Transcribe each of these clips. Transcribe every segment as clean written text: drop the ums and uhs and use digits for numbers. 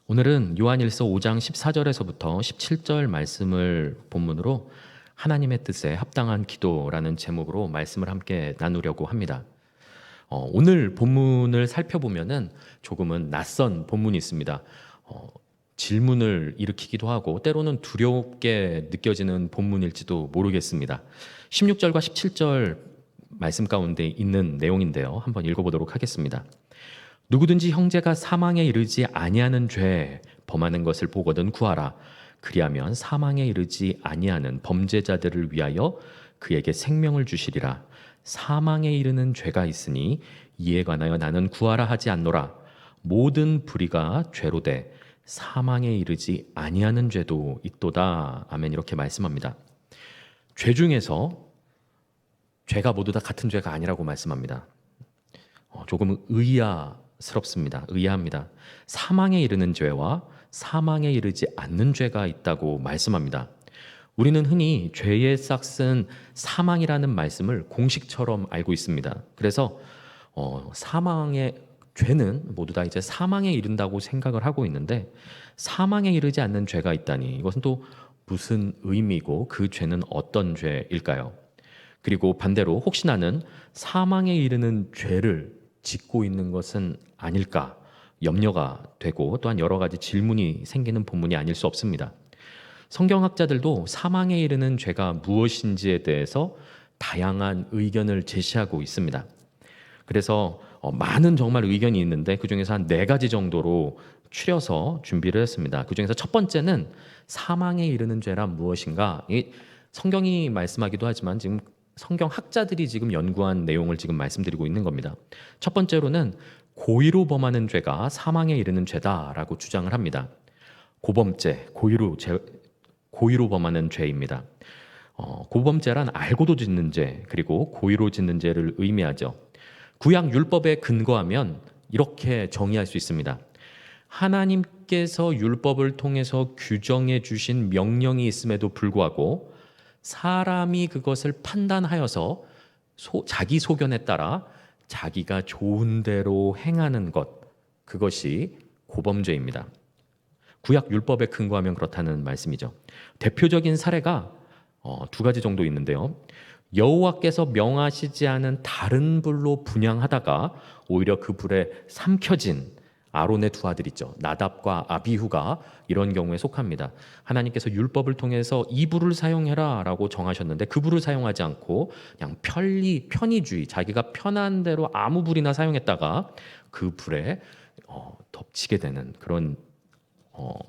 오늘은 요한일서 5장 14절에서부터 17절 말씀을 본문으로 하나님의 뜻에 합당한 기도라는 제목으로 말씀을 함께 나누려고 합니다. 오늘 본문을 살펴보면은 조금은 낯선 본문이 있습니다. 질문을 일으키기도 하고 때로는 두렵게 느껴지는 본문일지도 모르겠습니다. 16절과 17절 말씀 가운데 있는 내용인데요. 한번 읽어보도록 하겠습니다. 누구든지 형제가 사망에 이르지 아니하는 죄 범하는 것을 보거든 구하라. 그리하면 사망에 이르지 아니하는 범죄자들을 위하여 그에게 생명을 주시리라. 사망에 이르는 죄가 있으니 이에 관하여 나는 구하라 하지 않노라. 모든 불의가 죄로 돼 사망에 이르지 아니하는 죄도 있도다. 아멘. 이렇게 말씀합니다. 죄 중에서 죄가 모두 다 같은 죄가 아니라고 말씀합니다. 조금 의아합니다. 사망에 이르는 죄와 사망에 이르지 않는 죄가 있다고 말씀합니다. 우리는 흔히 죄의 싹은 사망이라는 말씀을 공식처럼 알고 있습니다. 그래서 사망의 죄는 모두 다 이제 사망에 이른다고 생각을 하고 있는데, 사망에 이르지 않는 죄가 있다니 이것은 또 무슨 의미고 그 죄는 어떤 죄일까요? 그리고 반대로 혹시 나는 사망에 이르는 죄를 짓고 있는 것은 아닐까 염려가 되고, 또한 여러 가지 질문이 생기는 본문이 아닐 수 없습니다. 성경학자들도 사망에 이르는 죄가 무엇인지에 대해서 다양한 의견을 제시하고 있습니다. 그래서 많은 정말 의견이 있는데 그 중에서 한 4가지 정도로 추려서 준비를 했습니다. 그 중에서 첫 번째는 사망에 이르는 죄란 무엇인가? 성경이 말씀하기도 하지만 지금 성경학자들이 지금 연구한 내용을 지금 말씀드리고 있는 겁니다. 첫 번째로는 고의로 범하는 죄가 사망에 이르는 죄다라고 주장을 합니다. 고범죄, 고의로 범하는 죄입니다. 고범죄란 알고도 짓는 죄, 그리고 고의로 짓는 죄를 의미하죠. 구약 율법에 근거하면 이렇게 정의할 수 있습니다. 하나님께서 율법을 통해서 규정해 주신 명령이 있음에도 불구하고 사람이 그것을 판단하여서 자기 소견에 따라 자기가 좋은 대로 행하는 것, 그것이 고범죄입니다. 구약 율법에 근거하면 그렇다는 말씀이죠. 대표적인 사례가 2가지 정도 있는데요. 여호와께서 명하시지 않은 다른 불로 분향하다가 오히려 그 불에 삼켜진 아론의 2 아들 있죠. 나답과 아비후가 이런 경우에 속합니다. 하나님께서 율법을 통해서 이 불을 사용해라 라고 정하셨는데 그 불을 사용하지 않고 그냥 편의주의, 자기가 편한 대로 아무 불이나 사용했다가 그 불에 덮치게 되는 그런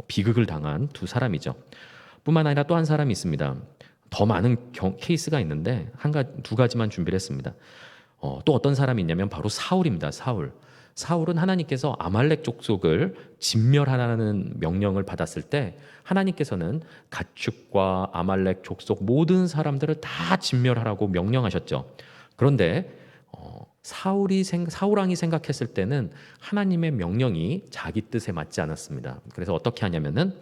비극을 당한 2 사람이죠. 뿐만 아니라 또 한 사람이 있습니다. 더 많은 케이스가 있는데 2가지만 준비를 했습니다. 또 어떤 사람이 있냐면 바로 사울입니다. 사울은 하나님께서 아말렉 족속을 진멸하라는 명령을 받았을 때 하나님께서는 가축과 아말렉 족속 모든 사람들을 다 진멸하라고 명령하셨죠. 그런데 사울왕이 생각했을 때는 하나님의 명령이 자기 뜻에 맞지 않았습니다. 그래서 어떻게 하냐면은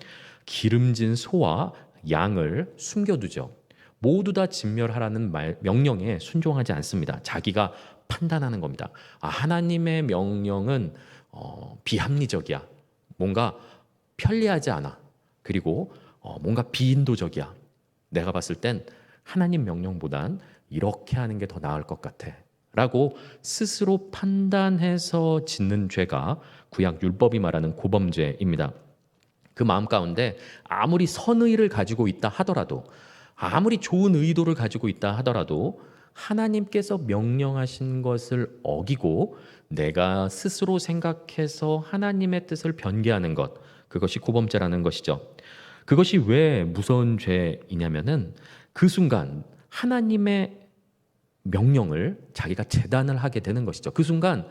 기름진 소와 양을 숨겨두죠. 모두 다 진멸하라는 명령에 순종하지 않습니다. 자기가 판단하는 겁니다. 하나님의 명령은 비합리적이야. 뭔가 편리하지 않아. 그리고 뭔가 비인도적이야. 내가 봤을 땐 하나님 명령보단 이렇게 하는 게 더 나을 것 같아. 라고 스스로 판단해서 짓는 죄가 구약 율법이 말하는 고범죄입니다. 그 마음 가운데 아무리 선의를 가지고 있다 하더라도, 아무리 좋은 의도를 가지고 있다 하더라도 하나님께서 명령하신 것을 어기고 내가 스스로 생각해서 하나님의 뜻을 변개하는 것, 그것이 고범죄라는 것이죠. 그것이 왜 무서운 죄이냐면은 그 순간 하나님의 명령을 자기가 재단을 하게 되는 것이죠. 그 순간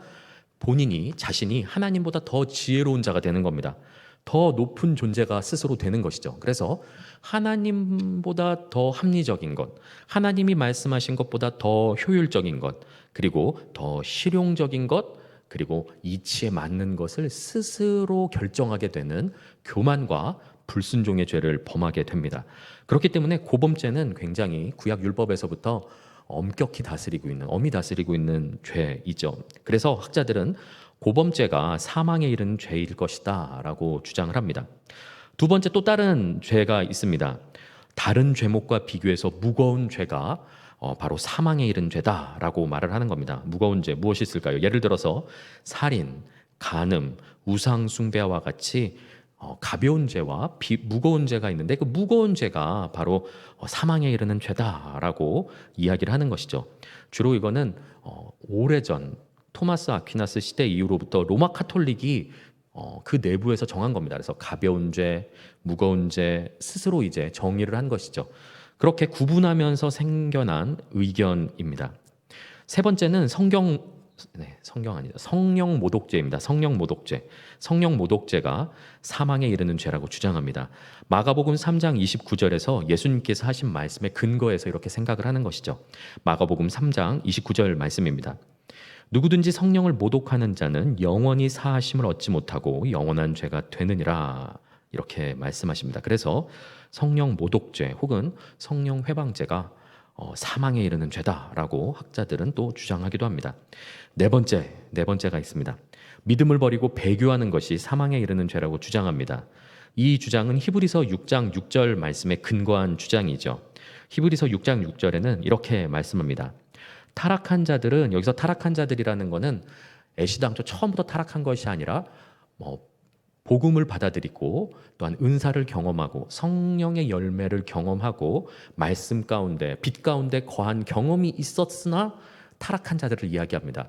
자신이 하나님보다 더 지혜로운 자가 되는 겁니다. 더 높은 존재가 스스로 되는 것이죠. 그래서 하나님보다 더 합리적인 것, 하나님이 말씀하신 것보다 더 효율적인 것, 그리고 더 실용적인 것, 그리고 이치에 맞는 것을 스스로 결정하게 되는 교만과 불순종의 죄를 범하게 됩니다. 그렇기 때문에 고범죄는 굉장히 구약 율법에서부터 엄히 다스리고 있는 죄이죠. 그래서 학자들은 고범죄가 사망에 이르는 죄일 것이다라고 주장을 합니다. 두 번째 또 다른 죄가 있습니다. 다른 죄목과 비교해서 무거운 죄가 바로 사망에 이른 죄다라고 말을 하는 겁니다. 무거운 죄 무엇이 있을까요? 예를 들어서 살인, 간음, 우상 숭배와 같이 가벼운 죄와 무거운 죄가 있는데 그 무거운 죄가 바로 사망에 이르는 죄다라고 이야기를 하는 것이죠. 주로 이거는 오래전 토마스 아퀴나스 시대 이후로부터 로마 카톨릭이 그 내부에서 정한 겁니다. 그래서 가벼운 죄, 무거운 죄 스스로 이제 정의를 한 것이죠. 그렇게 구분하면서 생겨난 의견입니다. 세 번째는 성령 모독죄입니다. 성령 모독죄. 성령 모독죄가 사망에 이르는 죄라고 주장합니다. 마가복음 3장 29절에서 예수님께서 하신 말씀에 근거해서 이렇게 생각을 하는 것이죠. 마가복음 3장 29절 말씀입니다. 누구든지 성령을 모독하는 자는 영원히 사하심을 얻지 못하고 영원한 죄가 되느니라 이렇게 말씀하십니다. 그래서 성령 모독죄 혹은 성령 회방죄가 사망에 이르는 죄다라고 학자들은 또 주장하기도 합니다. 네 번째가 있습니다. 믿음을 버리고 배교하는 것이 사망에 이르는 죄라고 주장합니다. 이 주장은 히브리서 6장 6절 말씀에 근거한 주장이죠. 히브리서 6장 6절에는 이렇게 말씀합니다. 타락한 자들은 여기서 타락한 자들이라는 것은 애시당초 처음부터 타락한 것이 아니라 복음을 받아들이고 또한 은사를 경험하고 성령의 열매를 경험하고 말씀 가운데 빛 가운데 거한 경험이 있었으나 타락한 자들을 이야기합니다.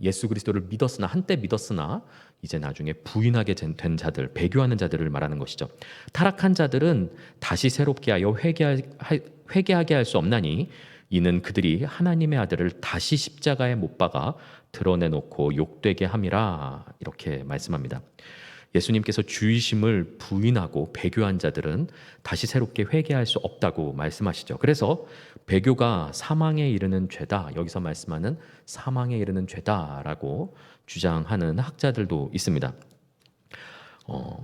예수 그리스도를 믿었으나 한때 믿었으나 이제 나중에 부인하게 된 자들, 배교하는 자들을 말하는 것이죠. 타락한 자들은 다시 새롭게 하여 회개하게 할 수 없나니 이는 그들이 하나님의 아들을 다시 십자가에 못 박아 드러내놓고 욕되게 함이라 이렇게 말씀합니다. 예수님께서 주이심을 부인하고 배교한 자들은 다시 새롭게 회개할 수 없다고 말씀하시죠. 그래서 배교가 사망에 이르는 죄다, 여기서 말씀하는 사망에 이르는 죄다라고 주장하는 학자들도 있습니다.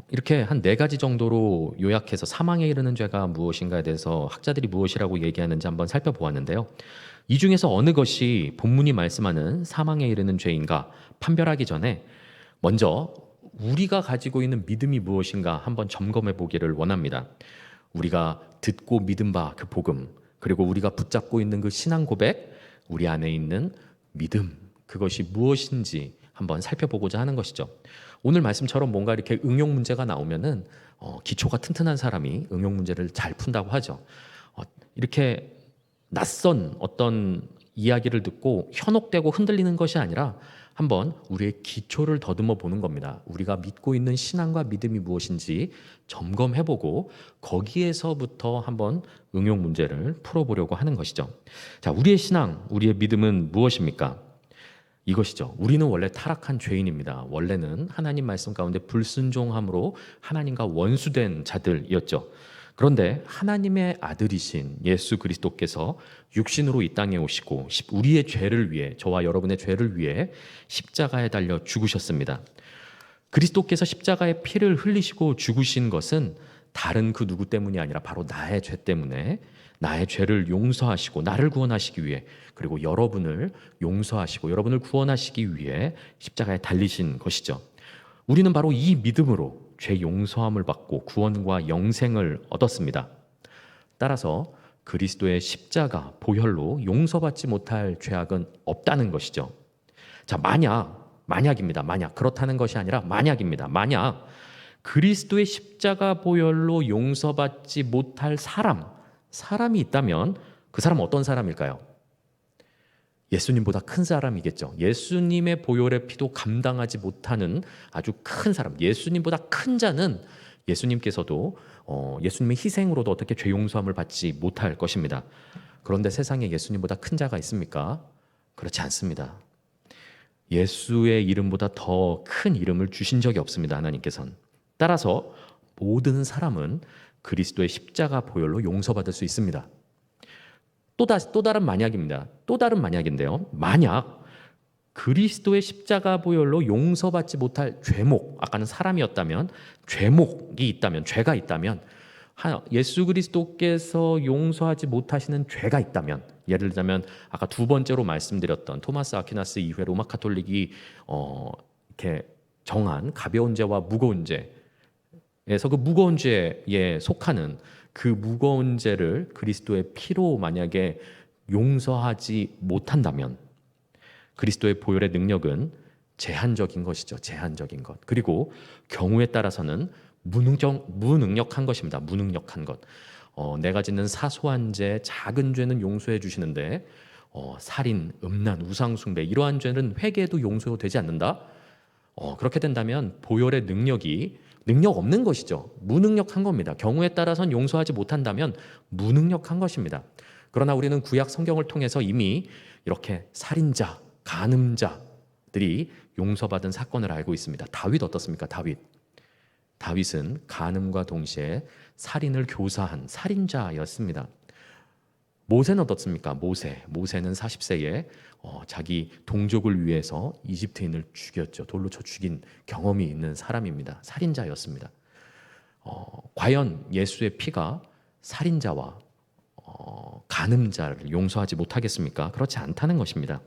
이렇게 한 4가지 정도로 요약해서 사망에 이르는 죄가 무엇인가에 대해서 학자들이 무엇이라고 얘기하는지 한번 살펴보았는데요. 이 중에서 어느 것이 본문이 말씀하는 사망에 이르는 죄인가 판별하기 전에 먼저 우리가 가지고 있는 믿음이 무엇인가 한번 점검해 보기를 원합니다. 우리가 듣고 믿은 바 그 복음, 그리고 우리가 붙잡고 있는 그 신앙 고백, 우리 안에 있는 믿음, 그것이 무엇인지 한번 살펴보고자 하는 것이죠. 오늘 말씀처럼 뭔가 이렇게 응용 문제가 나오면은 기초가 튼튼한 사람이 응용 문제를 잘 푼다고 하죠. 이렇게 낯선 어떤 이야기를 듣고 현혹되고 흔들리는 것이 아니라 한번 우리의 기초를 더듬어 보는 겁니다. 우리가 믿고 있는 신앙과 믿음이 무엇인지 점검해보고 거기에서부터 한번 응용 문제를 풀어보려고 하는 것이죠. 자, 우리의 신앙, 우리의 믿음은 무엇입니까? 이것이죠. 우리는 원래 타락한 죄인입니다. 원래는 하나님 말씀 가운데 불순종함으로 하나님과 원수된 자들이었죠. 그런데 하나님의 아들이신 예수 그리스도께서 육신으로 이 땅에 오시고 우리의 죄를 위해, 저와 여러분의 죄를 위해 십자가에 달려 죽으셨습니다. 그리스도께서 십자가에 피를 흘리시고 죽으신 것은 다른 그 누구 때문이 아니라 바로 나의 죄 때문에, 나의 죄를 용서하시고 나를 구원하시기 위해, 그리고 여러분을 용서하시고 여러분을 구원하시기 위해 십자가에 달리신 것이죠. 우리는 바로 이 믿음으로 죄 용서함을 받고 구원과 영생을 얻었습니다. 따라서 그리스도의 십자가 보혈로 용서받지 못할 죄악은 없다는 것이죠. 자, 만약입니다. 만약 그렇다는 것이 아니라 만약입니다. 만약 그리스도의 십자가 보혈로 용서받지 못할 사람이 있다면 그 사람은 어떤 사람일까요? 예수님보다 큰 사람이겠죠. 예수님의 보혈의 피도 감당하지 못하는 아주 큰 사람, 예수님보다 큰 자는 예수님께서도 예수님의 희생으로도 어떻게 죄 용서함을 받지 못할 것입니다. 그런데 세상에 예수님보다 큰 자가 있습니까? 그렇지 않습니다. 예수의 이름보다 더 큰 이름을 주신 적이 없습니다. 하나님께서는. 따라서 모든 사람은 그리스도의 십자가 보혈로 용서받을 수 있습니다. 또 다른 만약입니다. 또 다른 만약인데요. 만약 그리스도의 십자가 보혈로 용서받지 못할 죄목, 아까는 사람이었다면 죄목이 있다면, 죄가 있다면, 예수 그리스도께서 용서하지 못하시는 죄가 있다면, 예를 들자면 아까 두 번째로 말씀드렸던 토마스 아퀴나스 이후에 로마 카톨릭이 이렇게 정한 가벼운 죄와 무거운 죄에서 그 무거운 죄에 속하는 그 무거운 죄를 그리스도의 피로 만약에 용서하지 못한다면 그리스도의 보혈의 능력은 제한적인 것이죠. 제한적인 것. 그리고 경우에 따라서는 무능력한 것입니다. 무능력한 것. 내가 짓는 사소한 죄, 작은 죄는 용서해 주시는데 살인, 음란, 우상숭배 이러한 죄는 회개해도 용서되지 않는다. 그렇게 된다면 보혈의 능력 없는 것이죠. 무능력한 겁니다. 경우에 따라서는 용서하지 못한다면 무능력한 것입니다. 그러나 우리는 구약 성경을 통해서 이미 이렇게 살인자, 간음자들이 용서받은 사건을 알고 있습니다. 다윗 어떻습니까? 다윗은 간음과 동시에 살인을 교사한 살인자였습니다. 모세는 어떻습니까? 모세는 40세에 자기 동족을 위해서 이집트인을 죽였죠. 돌로 쳐 죽인 경험이 있는 사람입니다. 살인자였습니다. 과연 예수의 피가 살인자와 간음자를 용서하지 못하겠습니까? 그렇지 않다는 것입니다.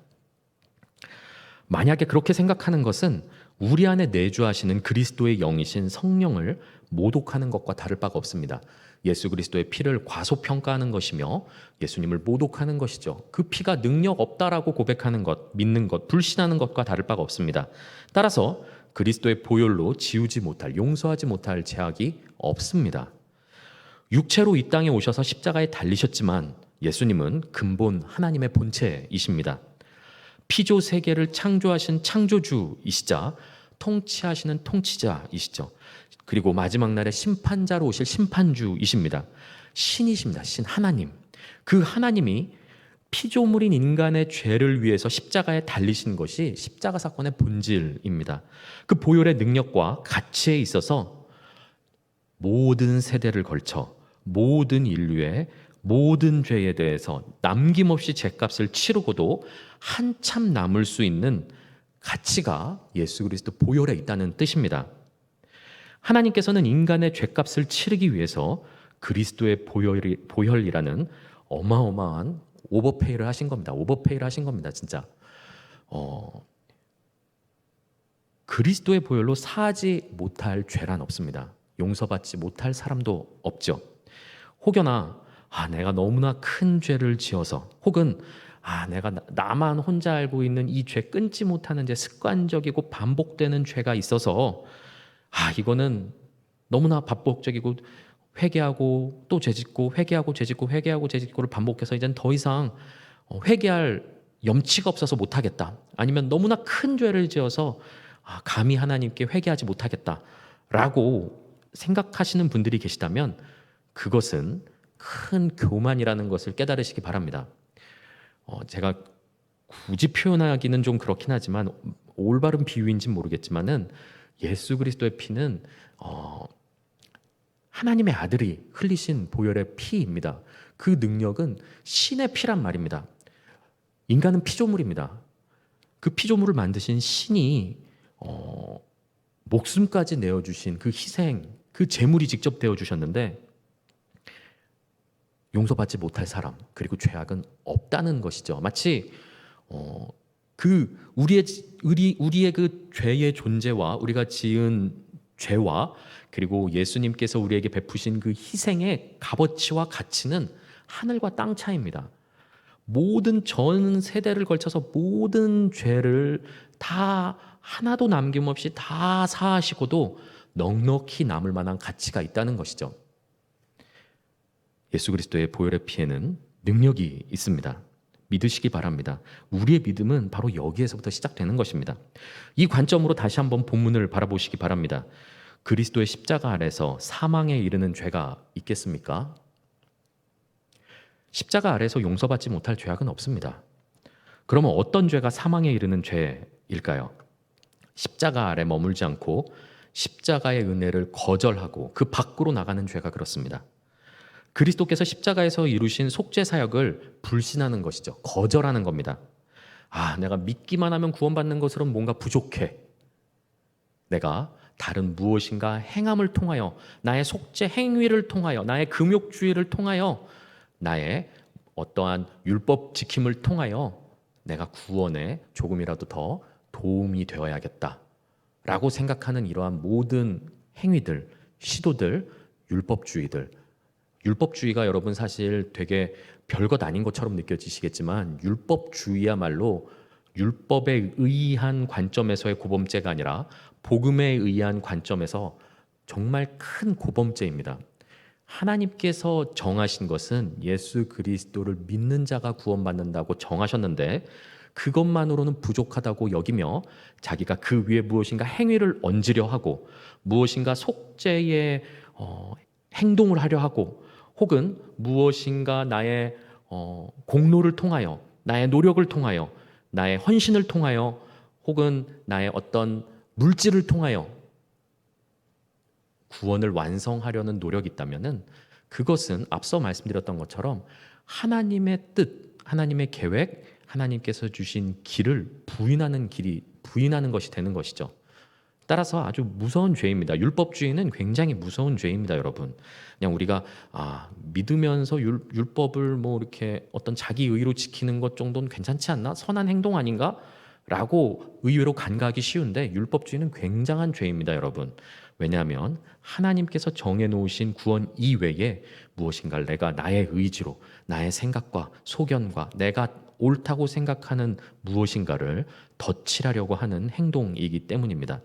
만약에 그렇게 생각하는 것은 우리 안에 내주하시는 그리스도의 영이신 성령을 모독하는 것과 다를 바가 없습니다. 예수 그리스도의 피를 과소평가하는 것이며 예수님을 모독하는 것이죠. 그 피가 능력 없다라고 고백하는 것, 믿는 것, 불신하는 것과 다를 바가 없습니다. 따라서 그리스도의 보혈로 지우지 못할, 용서하지 못할 죄악이 없습니다. 육체로 이 땅에 오셔서 십자가에 달리셨지만 예수님은 근본 하나님의 본체이십니다. 피조 세계를 창조하신 창조주이시자 통치하시는 통치자이시죠. 그리고 마지막 날에 심판자로 오실 심판주이십니다. 신이십니다. 신 하나님. 그 하나님이 피조물인 인간의 죄를 위해서 십자가에 달리신 것이 십자가 사건의 본질입니다. 그 보혈의 능력과 가치에 있어서 모든 세대를 걸쳐 모든 인류의 모든 죄에 대해서 남김없이 죄값을 치르고도 한참 남을 수 있는 가치가 예수 그리스도 보혈에 있다는 뜻입니다. 하나님께서는 인간의 죄값을 치르기 위해서 그리스도의 보혈이라는 어마어마한 오버페이를 하신 겁니다. 오버페이를 하신 겁니다. 진짜. 그리스도의 보혈로 사하지 못할 죄란 없습니다. 용서받지 못할 사람도 없죠. 혹여나 내가 너무나 큰 죄를 지어서 혹은 내가 나만 혼자 알고 있는 이 죄 끊지 못하는 죄, 습관적이고 반복되는 죄가 있어서 이거는 너무나 반복적이고 회개하고 또 죄짓고 회개하고 죄짓고 회개하고 죄짓고를 반복해서 이젠 더 이상 회개할 염치가 없어서 못하겠다. 아니면 너무나 큰 죄를 지어서 감히 하나님께 회개하지 못하겠다라고 생각하시는 분들이 계시다면 그것은 큰 교만이라는 것을 깨달으시기 바랍니다. 제가 굳이 표현하기는 좀 그렇긴 하지만 올바른 비유인지는 모르겠지만은 예수 그리스도의 피는 하나님의 아들이 흘리신 보혈의 피입니다. 그 능력은 신의 피란 말입니다. 인간은 피조물입니다. 그 피조물을 만드신 신이 목숨까지 내어주신 그 희생, 그 제물이 직접 되어주셨는데 용서받지 못할 사람 그리고 죄악은 없다는 것이죠. 마치 우리의 그 죄의 존재와 우리가 지은 죄와 그리고 예수님께서 우리에게 베푸신 그 희생의 값어치와 가치는 하늘과 땅 차이입니다. 모든 전 세대를 걸쳐서 모든 죄를 다 하나도 남김없이 다 사하시고도 넉넉히 남을 만한 가치가 있다는 것이죠. 예수 그리스도의 보혈의 피에는 능력이 있습니다. 믿으시기 바랍니다. 우리의 믿음은 바로 여기에서부터 시작되는 것입니다. 이 관점으로 다시 한번 본문을 바라보시기 바랍니다. 그리스도의 십자가 아래서 사망에 이르는 죄가 있겠습니까? 십자가 아래서 용서받지 못할 죄악은 없습니다. 그러면 어떤 죄가 사망에 이르는 죄일까요? 십자가 아래 머물지 않고 십자가의 은혜를 거절하고 그 밖으로 나가는 죄가 그렇습니다. 그리스도께서 십자가에서 이루신 속죄 사역을 불신하는 것이죠. 거절하는 겁니다. 내가 믿기만 하면 구원받는 것으로는 뭔가 부족해. 내가 다른 무엇인가 행함을 통하여 나의 속죄 행위를 통하여 나의 금욕주의를 통하여 나의 어떠한 율법 지킴을 통하여 내가 구원에 조금이라도 더 도움이 되어야겠다라고 생각하는 이러한 모든 행위들, 시도들, 율법주의가 여러분 사실 되게 별것 아닌 것처럼 느껴지시겠지만 율법주의야말로 율법에 의한 관점에서의 고범죄가 아니라 복음에 의한 관점에서 정말 큰 고범죄입니다. 하나님께서 정하신 것은 예수 그리스도를 믿는 자가 구원받는다고 정하셨는데 그것만으로는 부족하다고 여기며 자기가 그 위에 무엇인가 행위를 얹으려 하고 무엇인가 속죄의 행동을 하려 하고 혹은 무엇인가 나의 공로를 통하여 나의 노력을 통하여 나의 헌신을 통하여 혹은 나의 어떤 물질을 통하여 구원을 완성하려는 노력이 있다면은 그것은 앞서 말씀드렸던 것처럼 하나님의 뜻, 하나님의 계획, 하나님께서 주신 길을 부인하는 것이 되는 것이죠. 따라서 아주 무서운 죄입니다. 율법주의는 굉장히 무서운 죄입니다, 여러분. 그냥 우리가 믿으면서 율법을 뭐 이렇게 어떤 자기 의로 지키는 것 정도는 괜찮지 않나? 선한 행동 아닌가? 라고 의외로 간과하기 쉬운데 율법주의는 굉장한 죄입니다, 여러분. 왜냐하면 하나님께서 정해놓으신 구원 이외에 무엇인가를 내가 나의 의지로 나의 생각과 소견과 내가 옳다고 생각하는 무엇인가를 덧칠하려고 하는 행동이기 때문입니다.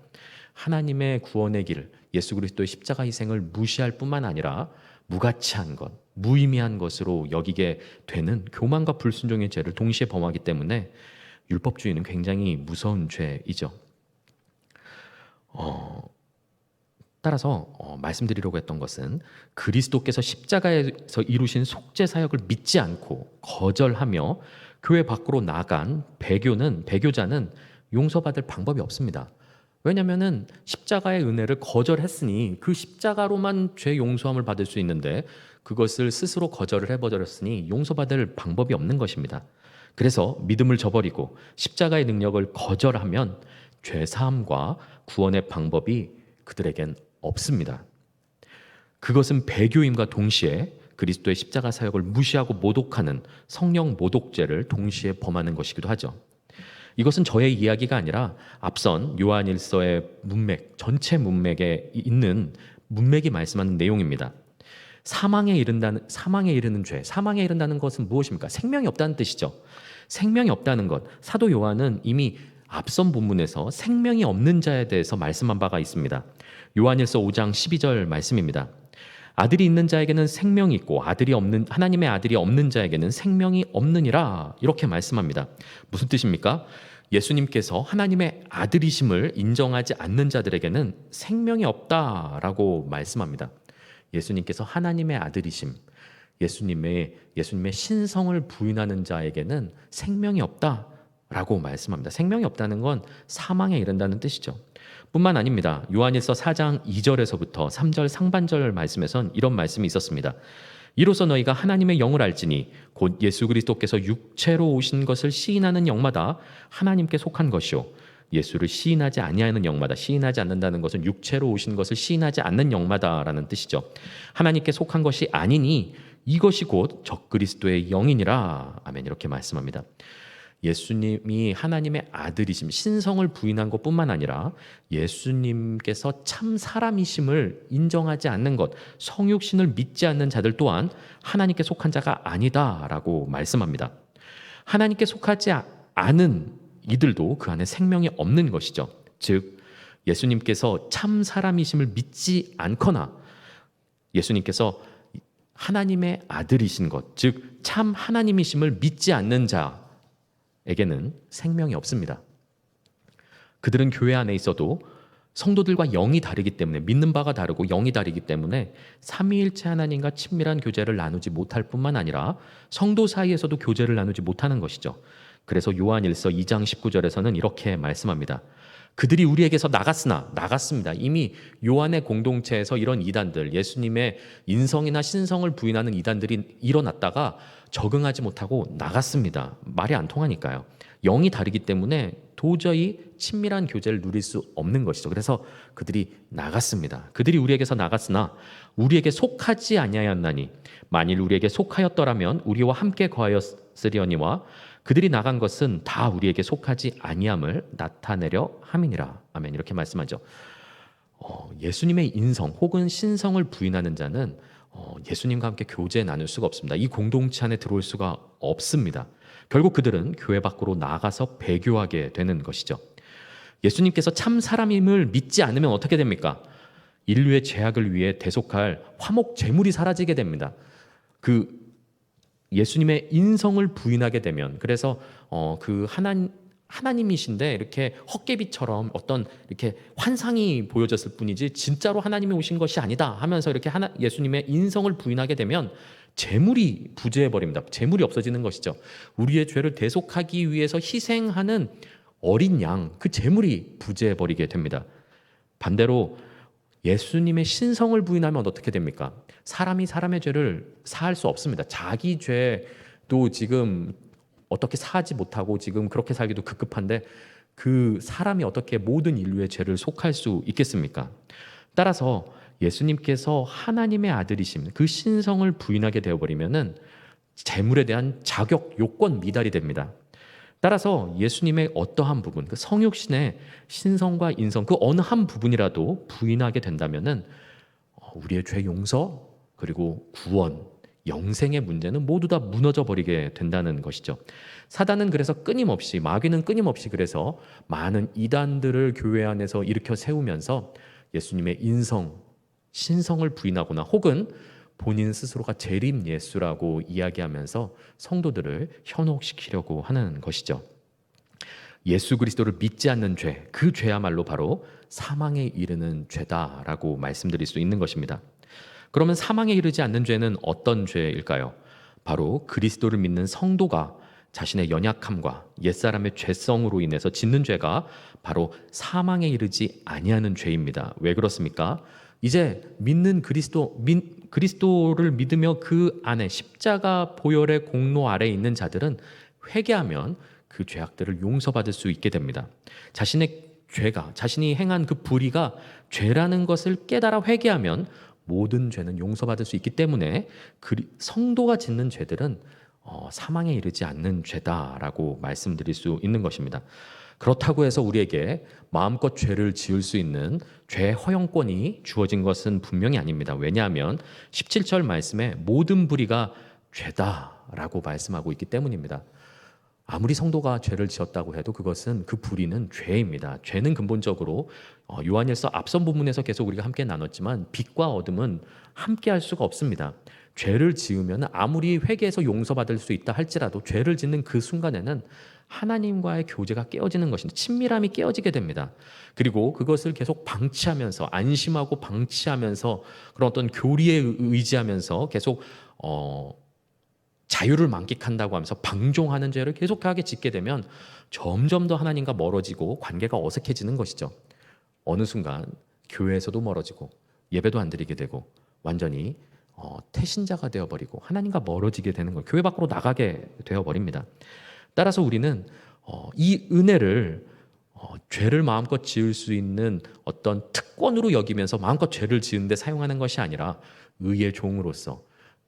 하나님의 구원의 길, 예수 그리스도의 십자가 희생을 무시할 뿐만 아니라 무가치한 것, 무의미한 것으로 여기게 되는 교만과 불순종의 죄를 동시에 범하기 때문에 율법주의는 굉장히 무서운 죄이죠. 따라서 말씀드리려고 했던 것은 그리스도께서 십자가에서 이루신 속죄 사역을 믿지 않고 거절하며 교회 밖으로 나간 배교자는 용서받을 방법이 없습니다. 왜냐하면 십자가의 은혜를 거절했으니 그 십자가로만 죄 용서함을 받을 수 있는데 그것을 스스로 거절을 해버렸으니 용서받을 방법이 없는 것입니다. 그래서 믿음을 저버리고 십자가의 능력을 거절하면 죄사함과 구원의 방법이 그들에겐 없습니다. 그것은 배교임과 동시에 그리스도의 십자가 사역을 무시하고 모독하는 성령 모독죄를 동시에 범하는 것이기도 하죠. 이것은 저의 이야기가 아니라 앞선 요한일서의 전체 문맥에 있는 문맥이 말씀하는 내용입니다. 사망에 이르는 죄, 사망에 이른다는 것은 무엇입니까? 생명이 없다는 뜻이죠. 생명이 없다는 것, 사도 요한은 이미 앞선 본문에서 생명이 없는 자에 대해서 말씀한 바가 있습니다. 요한일서 5장 12절 말씀입니다. 아들이 있는 자에게는 생명이 있고 하나님의 아들이 없는 자에게는 생명이 없느니라, 이렇게 말씀합니다. 무슨 뜻입니까? 예수님께서 하나님의 아들이심을 인정하지 않는 자들에게는 생명이 없다라고 말씀합니다. 예수님께서 하나님의 아들이심, 예수님의 신성을 부인하는 자에게는 생명이 없다라고 말씀합니다. 생명이 없다는 건 사망에 이른다는 뜻이죠. 뿐만 아닙니다. 요한일서 4장 2절에서부터 3절 상반절 말씀에선 이런 말씀이 있었습니다. 이로써 너희가 하나님의 영을 알지니 곧 예수 그리스도께서 육체로 오신 것을 시인하는 영마다 하나님께 속한 것이요 예수를 시인하지 아니하는 영마다, 시인하지 않는다는 것은 육체로 오신 것을 시인하지 않는 영마다라는 뜻이죠. 하나님께 속한 것이 아니니 이것이 곧 적그리스도의 영이니라. 아멘. 이렇게 말씀합니다. 예수님이 하나님의 아들이심, 신성을 부인한 것뿐만 아니라 예수님께서 참 사람이심을 인정하지 않는 것, 성육신을 믿지 않는 자들 또한 하나님께 속한 자가 아니다라고 말씀합니다. 하나님께 속하지 않은 이들도 그 안에 생명이 없는 것이죠. 즉 예수님께서 참 사람이심을 믿지 않거나 예수님께서 하나님의 아들이신 것, 즉 참 하나님이심을 믿지 않는 자에게는 생명이 없습니다. 그들은 교회 안에 있어도 성도들과 영이 다르기 때문에, 믿는 바가 다르고 영이 다르기 때문에 삼위일체 하나님과 친밀한 교제를 나누지 못할 뿐만 아니라 성도 사이에서도 교제를 나누지 못하는 것이죠. 그래서 요한일서 2장 19절에서는 이렇게 말씀합니다. 그들이 우리에게서 나갔습니다. 이미 요한의 공동체에서 이런 이단들, 예수님의 인성이나 신성을 부인하는 이단들이 일어났다가 적응하지 못하고 나갔습니다. 말이 안 통하니까요. 영이 다르기 때문에 도저히 친밀한 교제를 누릴 수 없는 것이죠. 그래서 그들이 나갔습니다. 그들이 우리에게서 나갔으나 우리에게 속하지 아니하였나니 만일 우리에게 속하였더라면 우리와 함께 거하였으려니와 그들이 나간 것은 다 우리에게 속하지 아니함을 나타내려 함이니라. 아멘. 이렇게 말씀하죠. 예수님의 인성 혹은 신성을 부인하는 자는 예수님과 함께 교제 나눌 수가 없습니다. 이 공동체 안에 들어올 수가 없습니다. 결국 그들은 교회 밖으로 나가서 배교하게 되는 것이죠. 예수님께서 참 사람임을 믿지 않으면 어떻게 됩니까? 인류의 죄악을 위해 대속할 화목 제물이 사라지게 됩니다. 그 예수님의 인성을 부인하게 되면, 그래서 그 하나님이신데 이렇게 헛개비처럼 어떤 이렇게 환상이 보여졌을 뿐이지 진짜로 하나님이 오신 것이 아니다 하면서 이렇게 예수님의 인성을 부인하게 되면 재물이 부재해 버립니다. 재물이 없어지는 것이죠. 우리의 죄를 대속하기 위해서 희생하는 어린 양, 그 재물이 부재해 버리게 됩니다. 반대로 예수님의 신성을 부인하면 어떻게 됩니까? 사람이 사람의 죄를 사할 수 없습니다. 자기 죄도 지금 어떻게 사하지 못하고 지금 그렇게 살기도 급급한데 그 사람이 어떻게 모든 인류의 죄를 속할 수 있겠습니까? 따라서 예수님께서 하나님의 아들이심, 그 신성을 부인하게 되어버리면은 재물에 대한 자격 요건 미달이 됩니다. 따라서 예수님의 어떠한 부분, 그 성육신의 신성과 인성, 그 어느 한 부분이라도 부인하게 된다면은 우리의 죄 용서 그리고 구원, 영생의 문제는 모두 다 무너져 버리게 된다는 것이죠. 사단은 그래서 끊임없이, 마귀는 끊임없이 그래서 많은 이단들을 교회 안에서 일으켜 세우면서 예수님의 인성, 신성을 부인하거나 혹은 본인 스스로가 재림 예수라고 이야기하면서 성도들을 현혹시키려고 하는 것이죠. 예수 그리스도를 믿지 않는 죄, 그 죄야말로 바로 사망에 이르는 죄다라고 말씀드릴 수 있는 것입니다. 그러면 사망에 이르지 않는 죄는 어떤 죄일까요? 바로 그리스도를 믿는 성도가 자신의 연약함과 옛사람의 죄성으로 인해서 짓는 죄가 바로 사망에 이르지 아니하는 죄입니다. 왜 그렇습니까? 이제 믿는 그리스도를 믿으며 그 안에 십자가 보혈의 공로 아래에 있는 자들은 회개하면 그 죄악들을 용서받을 수 있게 됩니다. 자신의 죄가, 자신이 행한 그 불의가 죄라는 것을 깨달아 회개하면 모든 죄는 용서받을 수 있기 때문에 성도가 짓는 죄들은 사망에 이르지 않는 죄다라고 말씀드릴 수 있는 것입니다. 그렇다고 해서 우리에게 마음껏 죄를 지을 수 있는 죄 허용권이 주어진 것은 분명히 아닙니다. 왜냐하면 17절 말씀에 모든 불의가 죄다라고 말씀하고 있기 때문입니다. 아무리 성도가 죄를 지었다고 해도 그것은 그 불의는 죄입니다. 죄는 근본적으로 요한일서 앞선 부분에서 계속 우리가 함께 나눴지만 빛과 어둠은 함께 할 수가 없습니다. 죄를 지으면 아무리 회개해서 용서받을 수 있다 할지라도 죄를 짓는 그 순간에는 하나님과의 교제가 깨어지는 것인데 친밀함이 깨어지게 됩니다. 그리고 그것을 계속 방치하면서 안심하고 방치하면서 그런 어떤 교리에 의지하면서 계속 자유를 만끽한다고 하면서 방종하는 죄를 계속하게 짓게 되면 점점 더 하나님과 멀어지고 관계가 어색해지는 것이죠. 어느 순간 교회에서도 멀어지고 예배도 안 드리게 되고 완전히 태신자가 되어버리고 하나님과 멀어지게 되는 걸 교회 밖으로 나가게 되어버립니다. 따라서 우리는 이 은혜를 죄를 마음껏 지을 수 있는 어떤 특권으로 여기면서 마음껏 죄를 지은데 사용하는 것이 아니라 의의 종으로서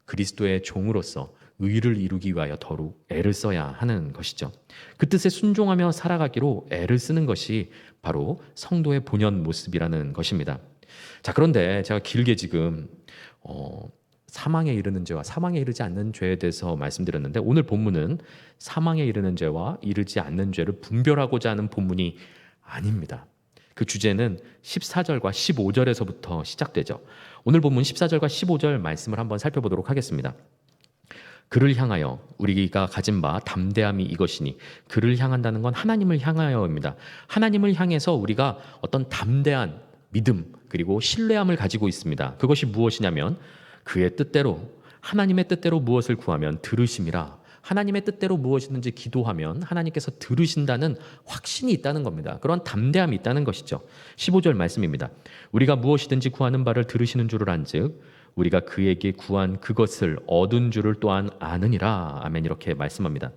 그리스도의 종으로서 의를 이루기 위하여 더욱 애를 써야 하는 것이죠. 그 뜻에 순종하며 살아가기로 애를 쓰는 것이 바로 성도의 본연 모습이라는 것입니다. 자, 그런데 제가 길게 지금 사망에 이르는 죄와 사망에 이르지 않는 죄에 대해서 말씀드렸는데 오늘 본문은 사망에 이르는 죄와 이르지 않는 죄를 분별하고자 하는 본문이 아닙니다. 그 주제는 14절과 15절에서부터 시작되죠. 오늘 본문 14절과 15절 말씀을 한번 살펴보도록 하겠습니다. 그를 향하여 우리가 가진 바 담대함이 이것이니, 그를 향한다는 건 하나님을 향하여입니다. 하나님을 향해서 우리가 어떤 담대한 믿음 그리고 신뢰함을 가지고 있습니다. 그것이 무엇이냐면 그의 뜻대로, 하나님의 뜻대로 무엇을 구하면 들으심이라. 하나님의 뜻대로 무엇이든지 기도하면 하나님께서 들으신다는 확신이 있다는 겁니다. 그런 담대함이 있다는 것이죠. 15절 말씀입니다. 우리가 무엇이든지 구하는 바를 들으시는 줄을 안즉 우리가 그에게 구한 그것을 얻은 줄을 또한 아느니라. 아멘. 이렇게 말씀합니다.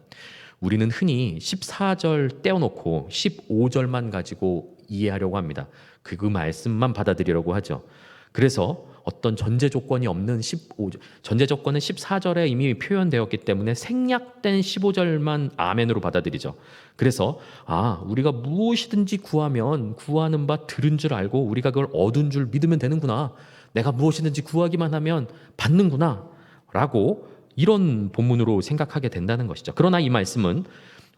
우리는 흔히 14절 떼어놓고 15절만 가지고 이해하려고 합니다. 그 말씀만 받아들이려고 하죠. 그래서 어떤 전제 조건이 없는 15절, 전제 조건은 14절에 이미 표현되었기 때문에 생략된 15절만 아멘으로 받아들이죠. 그래서 우리가 무엇이든지 구하면 구하는 바 들은 줄 알고 우리가 그걸 얻은 줄 믿으면 되는구나. 내가 무엇이든지 구하기만 하면 받는구나. 라고 이런 본문으로 생각하게 된다는 것이죠. 그러나 이 말씀은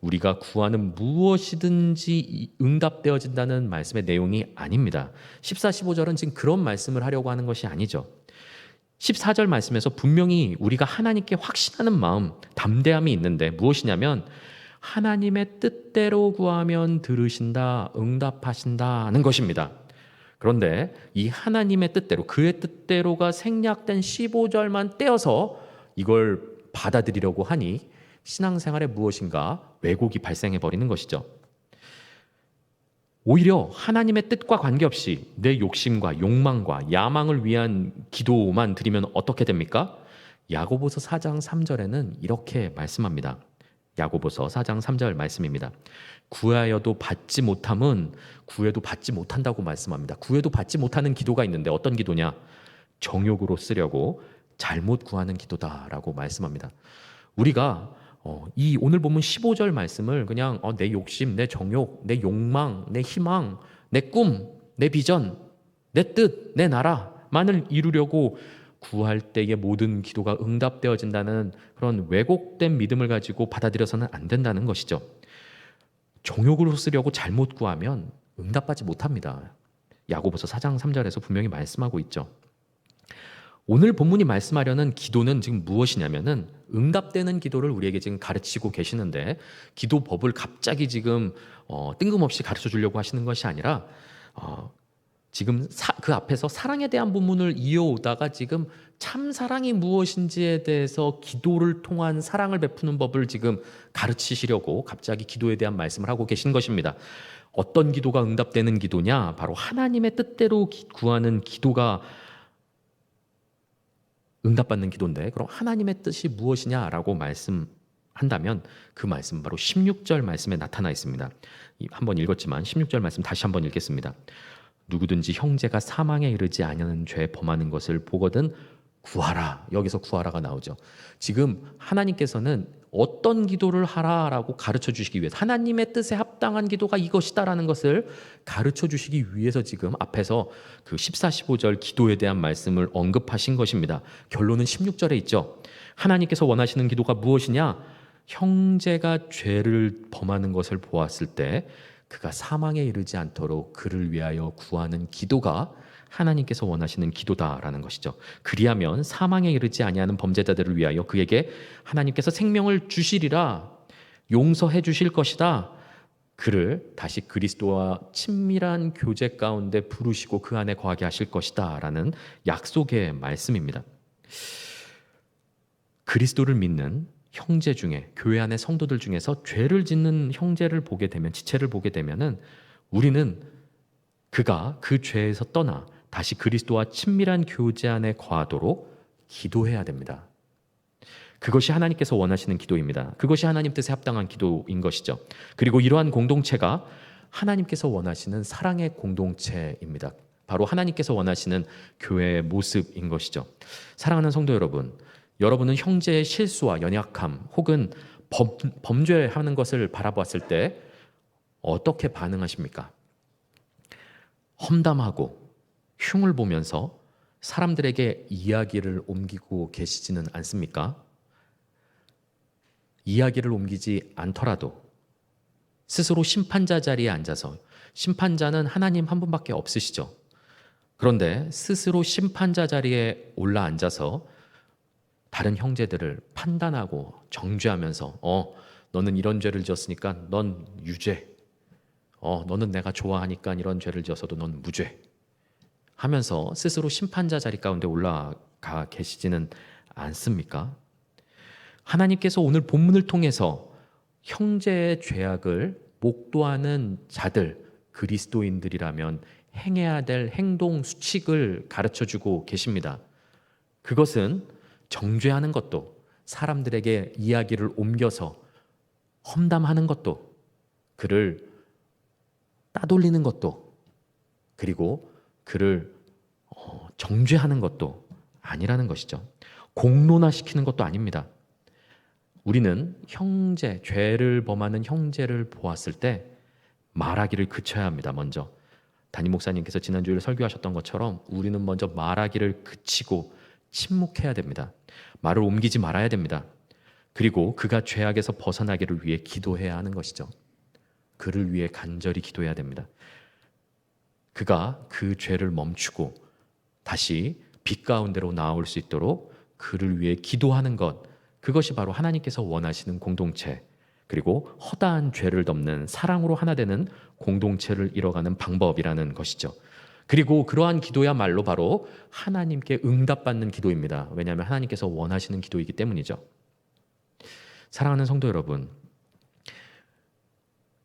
우리가 구하는 무엇이든지 응답되어진다는 말씀의 내용이 아닙니다. 14, 15절은 지금 그런 말씀을 하려고 하는 것이 아니죠. 14절 말씀에서 분명히 우리가 하나님께 확신하는 마음, 담대함이 있는데 무엇이냐면 하나님의 뜻대로 구하면 들으신다, 응답하신다는 것입니다. 그런데 이 하나님의 뜻대로, 그의 뜻대로가 생략된 15절만 떼어서 이걸 받아들이려고 하니 신앙생활에 무엇인가 왜곡이 발생해 버리는 것이죠. 오히려 하나님의 뜻과 관계없이 내 욕심과 욕망과 야망을 위한 기도만 드리면 어떻게 됩니까? 야고보서 4장 3절에는 이렇게 말씀합니다. 야고보서 4장 3절 말씀입니다. 구하여도 받지 못함은 구해도 받지 못한다고 말씀합니다. 구해도 받지 못하는 기도가 있는데 어떤 기도냐? 정욕으로 쓰려고 잘못 구하는 기도다라고 말씀합니다. 우리가 이 오늘 본문 15절 말씀을 그냥 내 욕심, 내 정욕, 내 욕망, 내 희망, 내 꿈, 내 비전, 내 뜻, 내 나라만을 이루려고 구할 때의 모든 기도가 응답되어진다는 그런 왜곡된 믿음을 가지고 받아들여서는 안 된다는 것이죠. 정욕으로 쓰려고 잘못 구하면 응답받지 못합니다. 야고보서 4장 3절에서 분명히 말씀하고 있죠. 오늘 본문이 말씀하려는 기도는 지금 무엇이냐면은 응답되는 기도를 우리에게 지금 가르치고 계시는데 기도법을 갑자기 지금 뜬금없이 가르쳐 주려고 하시는 것이 아니라 지금 그 앞에서 사랑에 대한 부분을 이어오다가 지금 참 사랑이 무엇인지에 대해서 기도를 통한 사랑을 베푸는 법을 지금 가르치시려고 갑자기 기도에 대한 말씀을 하고 계신 것입니다. 어떤 기도가 응답되는 기도냐? 바로 하나님의 뜻대로 구하는 기도가 응답받는 기도인데 그럼 하나님의 뜻이 무엇이냐라고 말씀한다면 그 말씀 바로 16절 말씀에 나타나 있습니다. 한번 읽었지만 16절 말씀 다시 한번 읽겠습니다. 누구든지 형제가 사망에 이르지 아니하는 죄 범하는 것을 보거든 구하라. 여기서 구하라가 나오죠. 지금 하나님께서는 어떤 기도를 하라라고 가르쳐 주시기 위해서 하나님의 뜻에 합당한 기도가 이것이다라는 것을 가르쳐 주시기 위해서 지금 앞에서 그 14, 15절 기도에 대한 말씀을 언급하신 것입니다. 결론은 16절에 있죠. 하나님께서 원하시는 기도가 무엇이냐? 형제가 죄를 범하는 것을 보았을 때 그가 사망에 이르지 않도록 그를 위하여 구하는 기도가 하나님께서 원하시는 기도다라는 것이죠. 그리하면 사망에 이르지 아니하는 범죄자들을 위하여 그에게 하나님께서 생명을 주시리라, 용서해 주실 것이다. 그를 다시 그리스도와 친밀한 교제 가운데 부르시고 그 안에 거하게 하실 것이다 라는 약속의 말씀입니다. 그리스도를 믿는 형제 중에, 교회 안의 성도들 중에서 죄를 짓는 형제를 보게 되면, 지체를 보게 되면은 우리는 그가 그 죄에서 떠나 다시 그리스도와 친밀한 교제 안에 거하도록 기도해야 됩니다. 그것이 하나님께서 원하시는 기도입니다. 그것이 하나님 뜻에 합당한 기도인 것이죠. 그리고 이러한 공동체가 하나님께서 원하시는 사랑의 공동체입니다. 바로 하나님께서 원하시는 교회의 모습인 것이죠. 사랑하는 성도 여러분, 여러분은 형제의 실수와 연약함 혹은 범죄하는 것을 바라보았을 때 어떻게 반응하십니까? 험담하고 흉을 보면서 사람들에게 이야기를 옮기고 계시지는 않습니까? 이야기를 옮기지 않더라도 스스로 심판자 자리에 앉아서, 심판자는 하나님 한 분밖에 없으시죠. 그런데 스스로 심판자 자리에 올라 앉아서 다른 형제들을 판단하고 정죄하면서 너는 이런 죄를 지었으니까 넌 유죄, 너는 내가 좋아하니까 이런 죄를 지어서도 넌 무죄 하면서 스스로 심판자 자리 가운데 올라가 계시지는 않습니까? 하나님께서 오늘 본문을 통해서 형제의 죄악을 목도하는 자들, 그리스도인들이라면 행해야 될 행동 수칙을 가르쳐주고 계십니다. 그것은 정죄하는 것도, 사람들에게 이야기를 옮겨서 험담하는 것도, 그를 따돌리는 것도, 그리고 그를 정죄하는 것도 아니라는 것이죠. 공론화시키는 것도 아닙니다. 우리는 형제, 죄를 범하는 형제를 보았을 때 말하기를 그쳐야 합니다. 먼저 담임 목사님께서 지난주에 설교하셨던 것처럼 우리는 먼저 말하기를 그치고 침묵해야 됩니다. 말을 옮기지 말아야 됩니다. 그리고 그가 죄악에서 벗어나기를 위해 기도해야 하는 것이죠. 그를 위해 간절히 기도해야 됩니다. 그가 그 죄를 멈추고 다시 빛 가운데로 나올 수 있도록 그를 위해 기도하는 것, 그것이 바로 하나님께서 원하시는 공동체, 그리고 허다한 죄를 덮는 사랑으로 하나 되는 공동체를 이뤄가는 방법이라는 것이죠. 그리고 그러한 기도야말로 바로 하나님께 응답받는 기도입니다. 왜냐하면 하나님께서 원하시는 기도이기 때문이죠. 사랑하는 성도 여러분,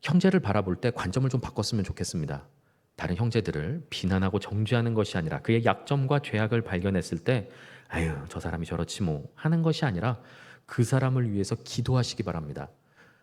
형제를 바라볼 때 관점을 좀 바꿨으면 좋겠습니다. 다른 형제들을 비난하고 정죄하는 것이 아니라 그의 약점과 죄악을 발견했을 때 아유, 저 사람이 저렇지 뭐 하는 것이 아니라 그 사람을 위해서 기도하시기 바랍니다.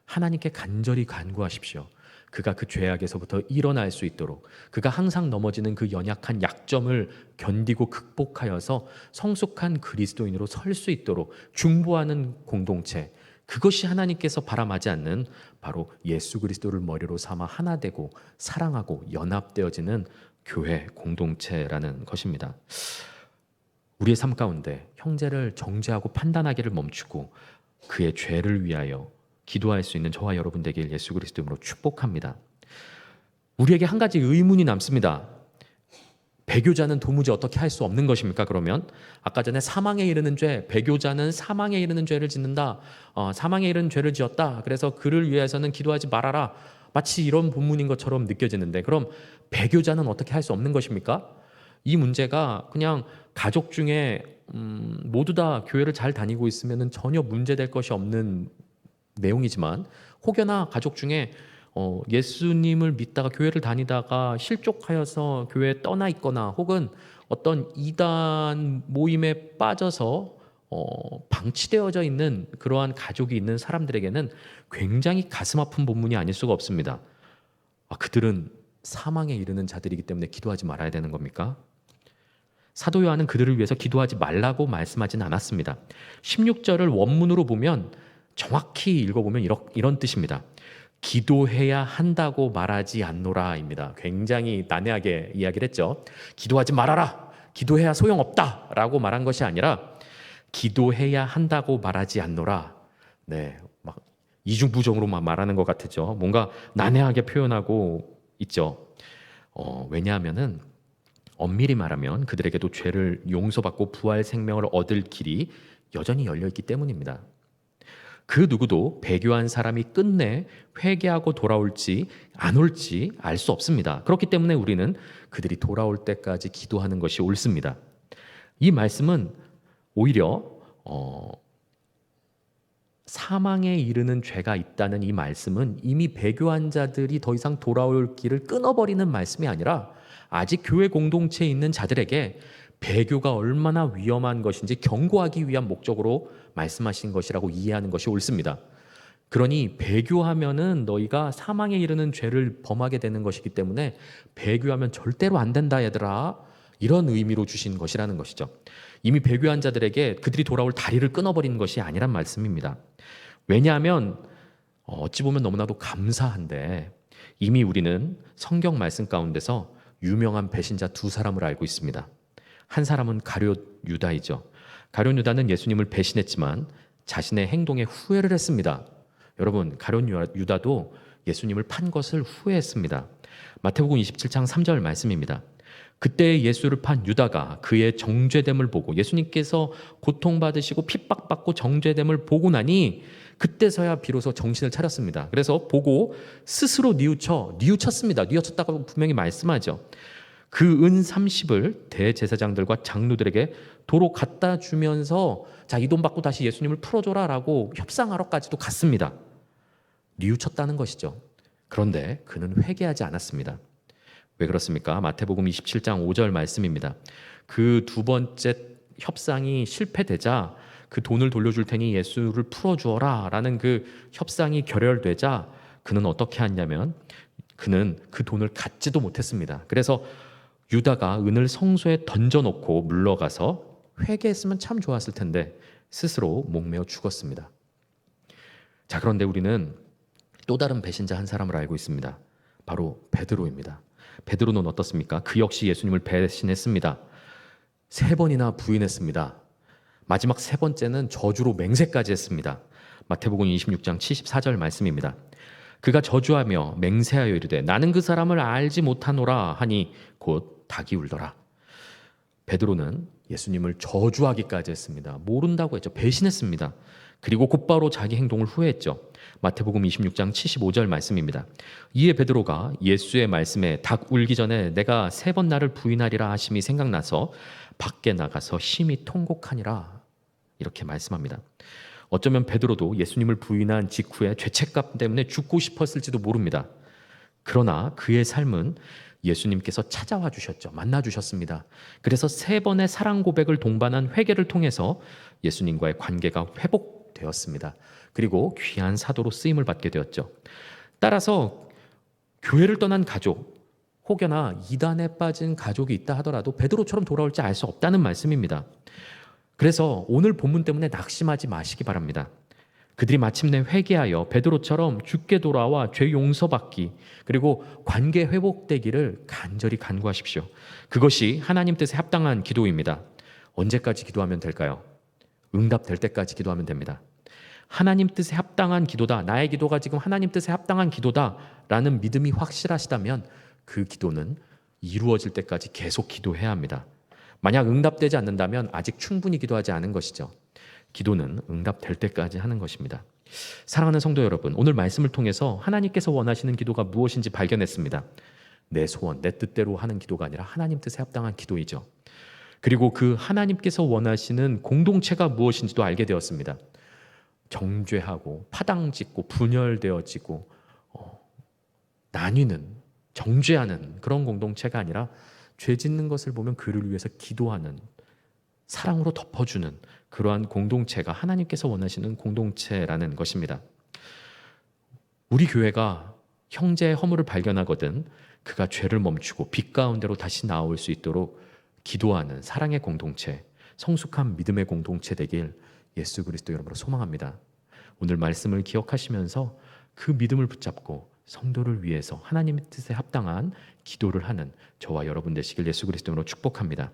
하나님께 간절히 간구하십시오. 그가 그 죄악에서부터 일어날 수 있도록, 그가 항상 넘어지는 그 연약한 약점을 견디고 극복하여서 성숙한 그리스도인으로 설 수 있도록 중보하는 공동체, 그것이 하나님께서 바람하지 않는 바로 예수 그리스도를 머리로 삼아 하나 되고 사랑하고 연합되어지는 교회 공동체라는 것입니다. 우리의 삶 가운데 형제를 정죄하고 판단하기를 멈추고 그의 죄를 위하여 기도할 수 있는 저와 여러분 되길 예수 그리스도 이름으로 축복합니다. 우리에게 한 가지 의문이 남습니다. 배교자는 도무지 어떻게 할 수 없는 것입니까? 그러면 아까 전에 사망에 이르는 죄, 배교자는 사망에 이르는 죄를 짓는다. 사망에 이르는 죄를 지었다. 그래서 그를 위해서는 기도하지 말아라. 마치 이런 본문인 것처럼 느껴지는데, 그럼 배교자는 어떻게 할 수 없는 것입니까? 이 문제가 그냥 가족 중에 모두 다 교회를 잘 다니고 있으면 전혀 문제될 것이 없는 내용이지만, 혹여나 가족 중에 예수님을 믿다가 교회를 다니다가 실족하여서 교회에 떠나 있거나 혹은 어떤 이단 모임에 빠져서 방치되어져 있는 그러한 가족이 있는 사람들에게는 굉장히 가슴 아픈 본문이 아닐 수가 없습니다. 그들은 사망에 이르는 자들이기 때문에 기도하지 말아야 되는 겁니까? 사도 요한은 그들을 위해서 기도하지 말라고 말씀하진 않았습니다. 16절을 원문으로 보면, 정확히 읽어보면 이런 뜻입니다. 기도해야 한다고 말하지 않노라입니다. 굉장히 난해하게 이야기를 했죠. 기도하지 말아라, 기도해야 소용없다 라고 말한 것이 아니라 기도해야 한다고 말하지 않노라. 네, 막 이중부정으로만 말하는 것 같았죠. 뭔가 난해하게 표현하고 있죠. 왜냐하면은 엄밀히 말하면 그들에게도 죄를 용서받고 부활 생명을 얻을 길이 여전히 열려있기 때문입니다. 그 누구도 배교한 사람이 끝내 회개하고 돌아올지 안 올지 알 수 없습니다. 그렇기 때문에 우리는 그들이 돌아올 때까지 기도하는 것이 옳습니다. 이 말씀은 오히려 사망에 이르는 죄가 있다는 이 말씀은 이미 배교한 자들이 더 이상 돌아올 길을 끊어버리는 말씀이 아니라 아직 교회 공동체에 있는 자들에게 배교가 얼마나 위험한 것인지 경고하기 위한 목적으로 말씀하신 것이라고 이해하는 것이 옳습니다. 그러니 배교하면은 너희가 사망에 이르는 죄를 범하게 되는 것이기 때문에 배교하면 절대로 안 된다 얘들아, 이런 의미로 주신 것이라는 것이죠. 이미 배교한 자들에게 그들이 돌아올 다리를 끊어버리는 것이 아니란 말씀입니다. 왜냐하면 어찌 보면 너무나도 감사한데 이미 우리는 성경 말씀 가운데서 유명한 배신자 두 사람을 알고 있습니다. 한 사람은 가룟 유다이죠. 가룟 유다는 예수님을 배신했지만 자신의 행동에 후회를 했습니다. 여러분, 가룟 유다도 예수님을 판 것을 후회했습니다. 마태복음 27장 3절 말씀입니다. 그때 예수를 판 유다가 그의 정죄됨을 보고, 예수님께서 고통받으시고 핍박받고 정죄됨을 보고 나니 그때서야 비로소 정신을 차렸습니다. 그래서 보고 스스로 뉘우쳤습니다. 뉘우쳤다고 분명히 말씀하죠. 그 은 30을 대제사장들과 장로들에게 도로 갖다 주면서 자, 이 돈 받고 다시 예수님을 풀어줘라 라고 협상하러까지도 갔습니다. 뉘우쳤다는 것이죠. 그런데 그는 회개하지 않았습니다. 왜 그렇습니까? 마태복음 27장 5절 말씀입니다. 그 두 번째 협상이 실패되자 그 돈을 돌려줄 테니 예수를 풀어주어라 라는 그 협상이 결렬되자 그는 어떻게 했냐면 그는 그 돈을 갖지도 못했습니다. 그래서 유다가 은을 성소에 던져놓고 물러가서 회개했으면 참 좋았을 텐데 스스로 목매어 죽었습니다. 자, 그런데 우리는 또 다른 배신자 한 사람을 알고 있습니다. 바로 베드로입니다. 베드로는 어떻습니까? 그 역시 예수님을 배신했습니다. 3번이나 부인했습니다. 마지막 3번째는 저주로 맹세까지 했습니다. 마태복음 26장 74절 말씀입니다. 그가 저주하며 맹세하여 이르되 나는 그 사람을 알지 못하노라 하니 곧 닭이 울더라. 베드로는 예수님을 저주하기까지 했습니다. 모른다고 했죠. 배신했습니다. 그리고 곧바로 자기 행동을 후회했죠. 마태복음 26장 75절 말씀입니다. 이에 베드로가 예수의 말씀에 닭 울기 전에 내가 3번 나를 부인하리라 하심이 생각나서 밖에 나가서 심히 통곡하니라 이렇게 말씀합니다. 어쩌면 베드로도 예수님을 부인한 직후에 죄책감 때문에 죽고 싶었을지도 모릅니다. 그러나 그의 삶은 예수님께서 찾아와 주셨죠. 만나 주셨습니다. 그래서 3번의 사랑 고백을 동반한 회개를 통해서 예수님과의 관계가 회복되었습니다. 그리고 귀한 사도로 쓰임을 받게 되었죠. 따라서 교회를 떠난 가족, 혹여나 이단에 빠진 가족이 있다 하더라도 베드로처럼 돌아올지 알 수 없다는 말씀입니다. 그래서 오늘 본문 때문에 낙심하지 마시기 바랍니다. 그들이 마침내 회개하여 베드로처럼 죽게 돌아와 죄 용서받기 그리고 관계 회복되기를 간절히 간구하십시오. 그것이 하나님 뜻에 합당한 기도입니다. 언제까지 기도하면 될까요? 응답될 때까지 기도하면 됩니다. 하나님 뜻에 합당한 기도다. 나의 기도가 지금 하나님 뜻에 합당한 기도다라는 믿음이 확실하시다면 그 기도는 이루어질 때까지 계속 기도해야 합니다. 만약 응답되지 않는다면 아직 충분히 기도하지 않은 것이죠. 기도는 응답될 때까지 하는 것입니다. 사랑하는 성도 여러분, 오늘 말씀을 통해서 하나님께서 원하시는 기도가 무엇인지 발견했습니다. 내 소원, 내 뜻대로 하는 기도가 아니라 하나님 뜻에 합당한 기도이죠. 그리고 그 하나님께서 원하시는 공동체가 무엇인지도 알게 되었습니다. 정죄하고 파당짓고 분열되어지고 나뉘는 정죄하는 그런 공동체가 아니라 죄 짓는 것을 보면 그를 위해서 기도하는 사랑으로 덮어주는 그러한 공동체가 하나님께서 원하시는 공동체라는 것입니다. 우리 교회가 형제의 허물을 발견하거든 그가 죄를 멈추고 빛 가운데로 다시 나올 수 있도록 기도하는 사랑의 공동체, 성숙한 믿음의 공동체 되길 예수 그리스도 이름으로 소망합니다. 오늘 말씀을 기억하시면서 그 믿음을 붙잡고 성도를 위해서 하나님의 뜻에 합당한 기도를 하는 저와 여러분 되시길 예수 그리스도 이름으로 축복합니다.